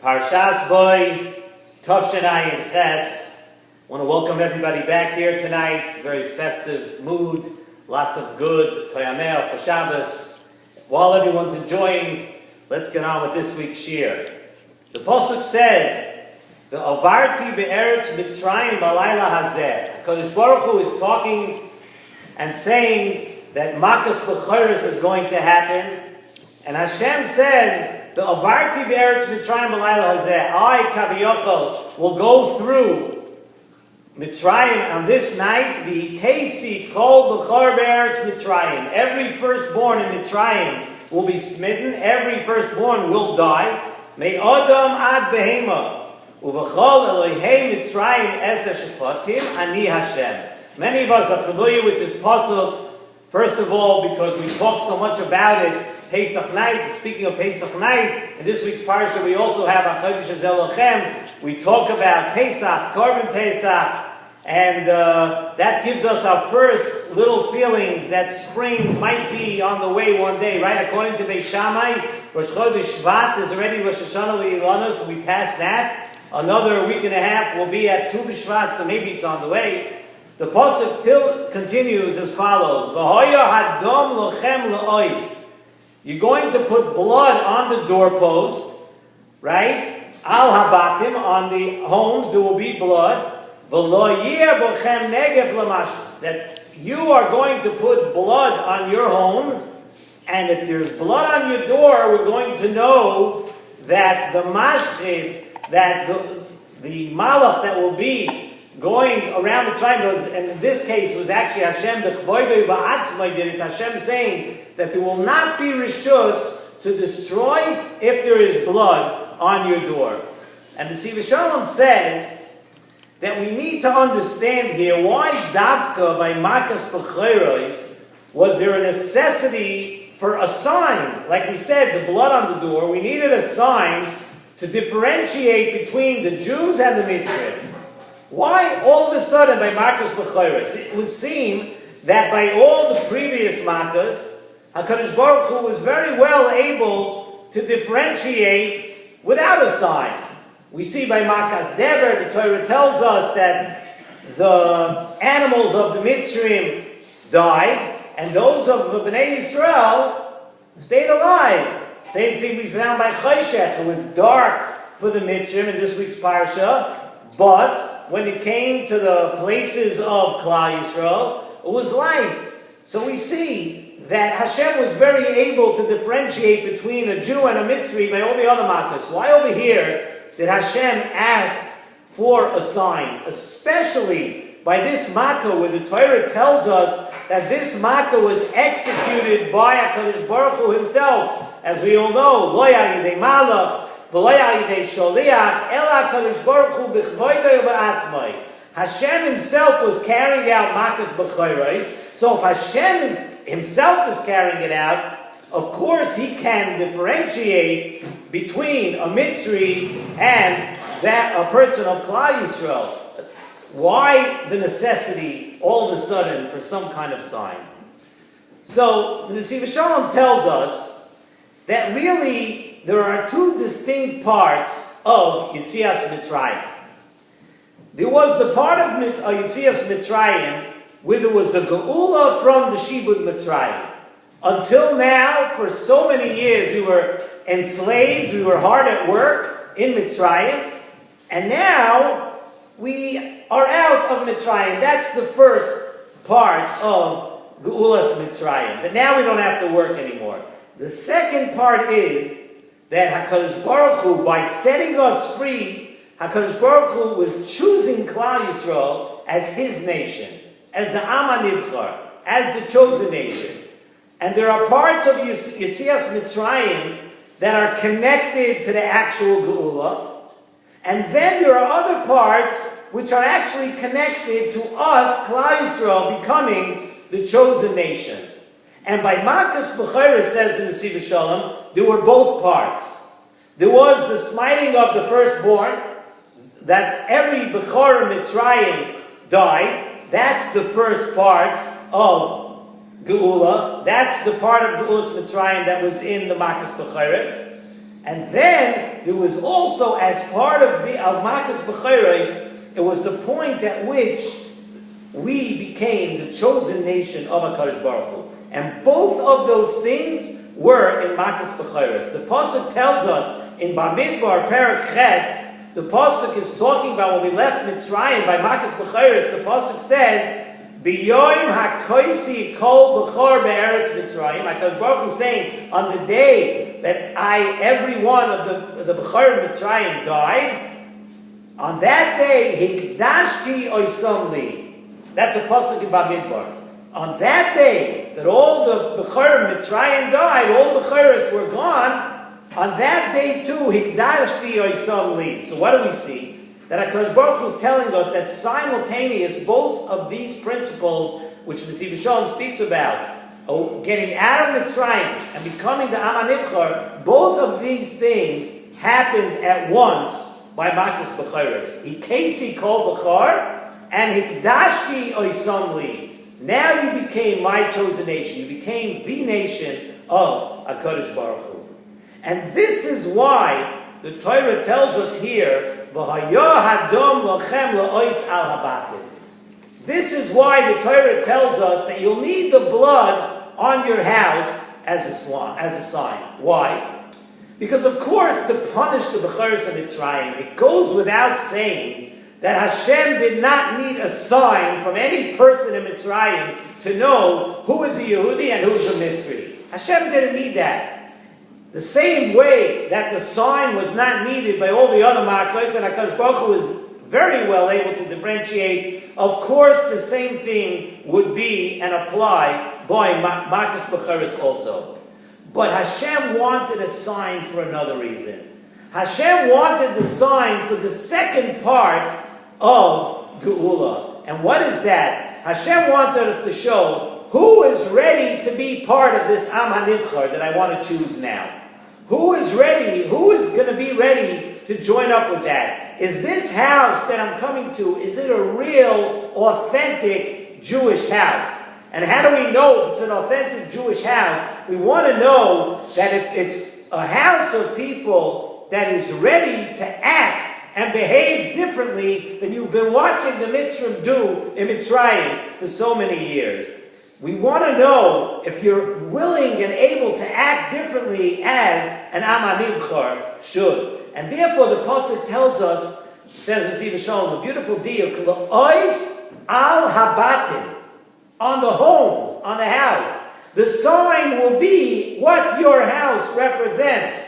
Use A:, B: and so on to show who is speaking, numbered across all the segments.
A: Parshas boy, Tovshanai and Ches. I want to welcome everybody back here tonight. Very festive mood, lots of good, Toyamel for Shabbos. While everyone's enjoying, let's get on with this week's shir. The Pasuk says, "The Avarti be'eretz Mitzrayim balayla hazeh." HaKadosh Baruch Hu is talking and saying that Makas B'choros is going to happen. And Hashem says, the Avarti be'eretz Mitzrayim balayla hazeh, I, Kaviyachol, will go through Mitzrayim on this night, the Kesi Chol B'chor be'eretz Mitzrayim. Every firstborn in Mitzrayim will be smitten, every firstborn will die. May Adam ad behema, uvachol Elohei Mitzrayim S.S.S. Ani Hashem. Many of us are familiar with this pasuk, first of all, because we talk so much about it, Pesach night. Speaking of Pesach night, in this week's parsha we also have HaChodesh Elochem. We talk about Pesach, Korban Pesach, and that gives us our first little feelings that spring might be on the way one day, right? According to Beis Shammai, Rosh Chodesh Shvat is already Rosh Hashanah Le'ilana, so we passed that. Another week and a half will be at Tu B'Shvat, so maybe it's on the way. The pasuk continues as follows: V'hoya hadom lochem la'ois. You're going to put blood on the doorpost, right? Al habatim, on the homes there will be blood. V'lo yeh bochem negev lamashkes. That you are going to put blood on your homes, and if there's blood on your door, we're going to know that the mashkes, that the malach that will be going around the triangle, and in this case was actually Hashem, the Chvoidei Va'atzmai did it. It's Hashem saying that there will not be rishus to destroy if there is blood on your door. And the Nesivos Shalom says that we need to understand here why Davka by Makas B'choros was there a necessity for a sign. Like we said, the blood on the door, we needed a sign to differentiate between the Jews and the Mitzrayim. Why all of a sudden by Makas B'choros? It would seem that by all the previous Makas, HaKadosh Baruch Hu was very well able to differentiate without a sign. We see by Makas Dever, the Torah tells us that the animals of the Mitzrayim died, and those of Bnei Yisrael stayed alive. Same thing we found by Choshech. It was dark for the Mitzrayim in this week's Parsha, but when it came to the places of Klal Yisrael, it was light. So we see that Hashem was very able to differentiate between a Jew and a Mitzri by all the other Makkahs. Why over here did Hashem ask for a sign? Especially by this Makkah, where the Torah tells us that this Makkah was executed by HaKadosh Baruch Hu himself. As we all know, Lo Yayidei Malach, Hashem himself was carrying out Makas B'choros. So if Hashem himself is carrying it out, of course he can differentiate between a Mitzri and a person of Klal Yisrael. Why the necessity all of a sudden for some kind of sign? So the Nesivos Shalom tells us that really there are two distinct parts of Yetzias Mitzrayim. There was the part of Yetzias Mitzrayim where there was a Geula from the Shibud Mitzrayim. Until now, for so many years, we were enslaved, we were hard at work in Mitzrayim, and now we are out of Mitzrayim. That's the first part of Geulas Mitzrayim, that now we don't have to work anymore. The second part is that HaKadosh Baruch Hu, by setting us free, HaKadosh Baruch Hu was choosing Klal Yisrael as his nation, as the Am HaNivchar, as the chosen nation. And there are parts of Yetzias Mitzrayim that are connected to the actual Geula, and then there are other parts which are actually connected to us, Klal Yisrael, becoming the chosen nation. And by Makas B'choros, says in the Nesivos Shalom, there were both parts. There was the smiting of the firstborn, that every Bechor Mitzrayim died. That's the first part of Geula. That's the part of Geulas Mitzrayim that was in the Makas B'choros. And then there was also, as part of Malchus B'chayros, it was the point at which we became the chosen nation of HaKadosh Baruch Hu. And both of those things were in Malchus B'chayros. The Pasuk tells us in Bamidbar Perek Ches, the Pasuk is talking about when we left Mitzrayim by Malchus B'chayros, the Pasuk says, B'yoim ha'koisi kol b'chor be'eretz Mitzrayim. HaKadosh Baruch Hu is saying, on the day that every one of the b'chor of Mitzrayim died, on that day, hikdashti oisamli. That's a pasuk in Bamidbar. On that day, that all the b'chor of Mitzrayim died, all the b'choros were gone, on that day too, hikdashti oisamli. So what do we see? That HaKadosh Baruch Hu is telling us that simultaneous, both of these principles, which Nesivos Shalom speaks about, getting out of Mitzrayim and becoming the Am HaNivchar, both of these things happened at once by Malchus B'chayros. Hikesi kol b'char and hikdashti oisamli. Now you became my chosen nation. You became the nation of HaKadosh Baruch Hu. And this is why the Torah tells us here, this is why the Torah tells us that you'll need the blood on your house as a sign. Why? Because of course, to punish the B'choros of Mitzrayim, it goes without saying that Hashem did not need a sign from any person in Mitzrayim to know who is a Yehudi and who is a Mitzri. Hashem didn't need that. The same way that the sign was not needed by all the other Malchus, and HaKadosh Baruch Hu was very well able to differentiate, of course the same thing would be and apply by Malchus B'choros also. But Hashem wanted a sign for another reason. Hashem wanted the sign for the second part of Geula. And what is that? Hashem wanted us to show who is ready to be part of this Am HaNivchar that I want to choose now. Who is ready? Who is going to be ready to join up with that? Is this house that I'm coming to, is it a real, authentic Jewish house? And how do we know if it's an authentic Jewish house? We want to know that if it's a house of people that is ready to act and behave differently than you've been watching the Mitzrim do in Mitzrayim for so many years. We want to know if you're willing and able to act differently as an Am HaNivchar should. And therefore the Pasuk tells us, says Nesivos Shalom, a beautiful diuk, L'ois al habatim, on the homes, on the house. The sign will be what your house represents.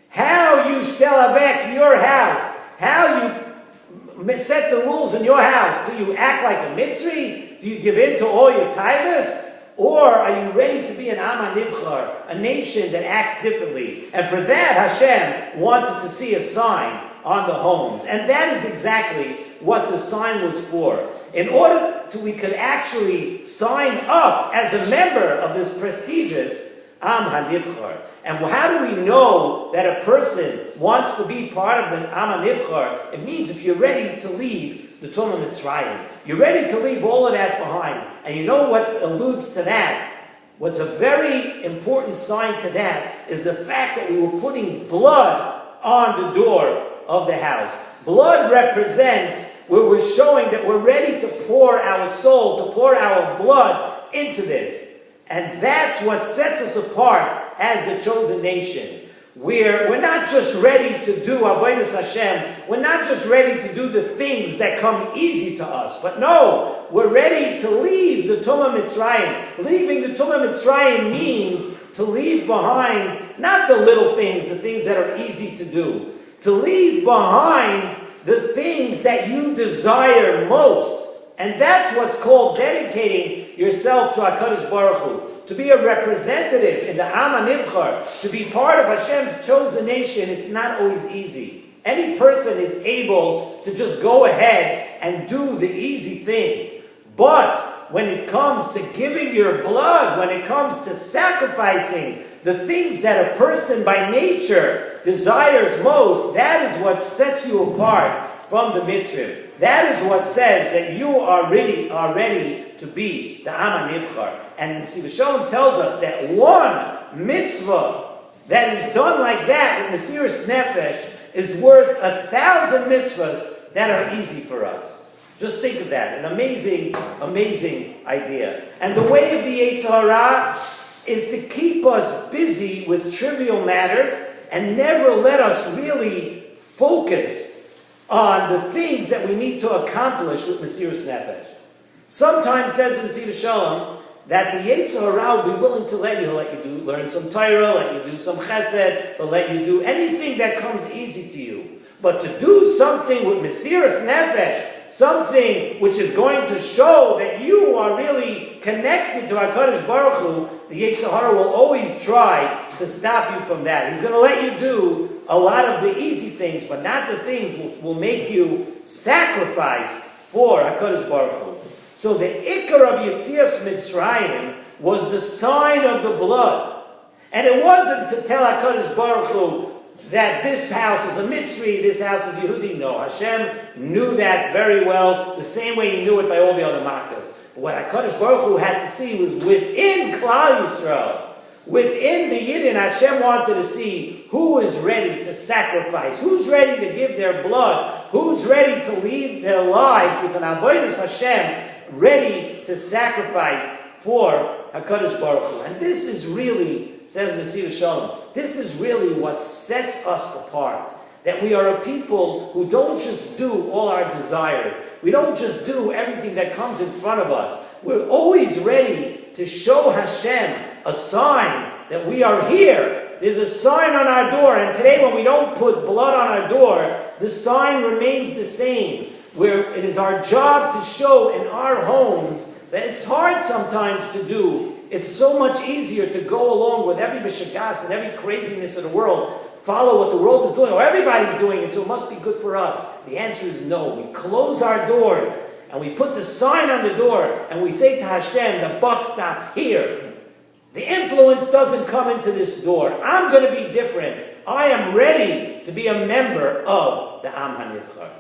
A: How you shtelavek your house. How you set the rules in your house. Do you act like a Mitzri? Do you give in to all your tithas? Or are you ready to be an Am HaNivchar, a nation that acts differently? And for that, Hashem wanted to see a sign on the homes. And that is exactly what the sign was for. In order to we could actually sign up as a member of this prestigious Am HaNivchar. And how do we know that a person wants to be part of the Am HaNivchar? It means if you're ready to leave the Tumah Mitzrayim, you're ready to leave all of that behind. And you know what alludes to that? What's a very important sign to that is the fact that we were putting blood on the door of the house. Blood represents where we're showing that we're ready to pour our soul, to pour our blood into this. And that's what sets us apart as the chosen nation. We're not just ready to do Avodas Hashem. We're not just ready to do the things that come easy to us. But no, we're ready to leave the Tumah Mitzrayim. Leaving the Tumah Mitzrayim means to leave behind not the little things, the things that are easy to do. To leave behind the things that you desire most. And that's what's called dedicating yourself to HaKadosh Baruch Hu. To be a representative in the Am HaNivchar, to be part of Hashem's chosen nation, it's not always easy. Any person is able to just go ahead and do the easy things. But when it comes to giving your blood, when it comes to sacrificing the things that a person by nature desires most, that is what sets you apart from the Mitzrim. That is what says that you are ready to be the Am HaNivchar. And Nesivos Shalom tells us that one mitzvah that is done like that with Mesiras Nefesh is worth 1,000 mitzvahs that are easy for us. Just think of that. An amazing, amazing idea. And the way of the Yetzer Hara is to keep us busy with trivial matters and never let us really focus on the things that we need to accomplish with Mesiras Nefesh. Sometimes says in Nesivos Shalom that the Yetzer Hara will be willing to let you learn some Torah, let you do some Chesed, or let you do anything that comes easy to you. But to do something with Mesiras Nefesh, something which is going to show that you are really connected to HaKadosh Baruch Hu, the Yetzer Hara will always try to stop you from that. He's going to let you do a lot of the easy things, but not the things which will make you sacrifice for HaKadosh Baruch Hu. So the Ikar of Yetzias Mitzrayim was the sign of the blood. And it wasn't to tell HaKadosh Baruch Hu that this house is a Mitzri, this house is Yehudi. No, Hashem knew that very well, the same way He knew it by all the other Makkahs. But what HaKadosh Baruch Hu had to see was within Klal Yisrael, within the Yidden, Hashem wanted to see who is ready to sacrifice, who's ready to give their blood, who's ready to leave their lives with an Avodas Hashem, ready to sacrifice for HaKadosh Baruch Hu. And this is really, says Nesivos Shalom, this is really what sets us apart. That we are a people who don't just do all our desires. We don't just do everything that comes in front of us. We're always ready to show Hashem a sign that we are here. There's a sign on our door, and today when we don't put blood on our door, the sign remains the same. Where it is our job to show in our homes that it's hard sometimes to do. It's so much easier to go along with every mishagas and every craziness of the world, follow what the world is doing, or everybody's doing it, so it must be good for us. The answer is no. We close our doors, and we put the sign on the door, and we say to Hashem, the buck stops here. The influence doesn't come into this door. I'm going to be different. I am ready to be a member of the Am HaNivchar.